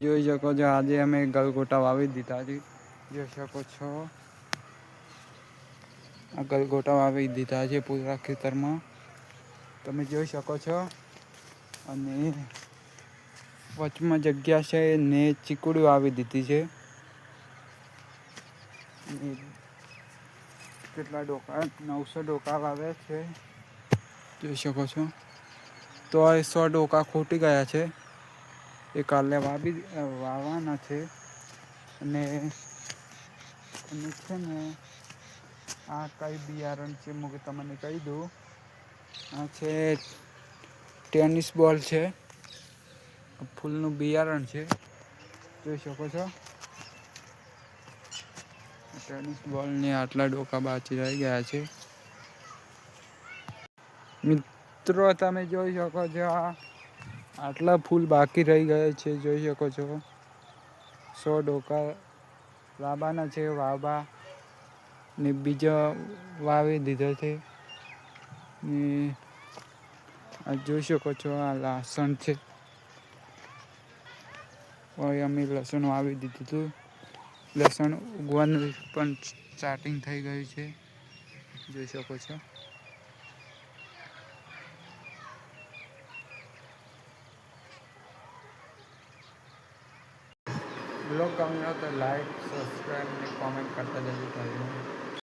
જોઈ શકો છો આજે અમે ગલગોટા વાવી દીધા છે. જોઈ શકો છો આ ગલગોટા વાવી દીધા છે પૂરા ખેતરમાં તમે જોઈ શકો છો. અને વચમાં જગ્યા છે ને ચીકુડી વાવી દીધી છે. કેટલા ડોકા 900 ડોકા વાવ્યા છે જોઈ શકો છો. તો 100 ડોકા ખૂટી ગયા છે એ કાલે વાવવાના છે. અને છે ને આ કઈ બિયારણ છે હું તમને કહી દઉં. આ છે ટેનિસ બોલ છે. ફૂલનું બિયારણ છે જોઈ શકો છો. ટેનિસ બોલની આટલા ડોકા બાકી રહી ગયા છે. મિત્રો તમે જોઈ શકો છો આટલા ફૂલ બાકી રહી ગયા છે જોઈ શકો છો. 100 ડોકા લાવવાના છે વાવવા ને બીજા વાવી દીધો છે. આ જોઈ શકો છો આ લસણ છે. હવે અમે લસણ વાવી દીધું હતું. લસણ ઉગવાનું પણ સ્ટાર્ટિંગ થઈ ગયું છે જોઈ શકો છો. બ્લોગ ગમ્યો તો લાઈક સબસ્ક્રાઈબ અને કોમેન્ટ કરતા જજો.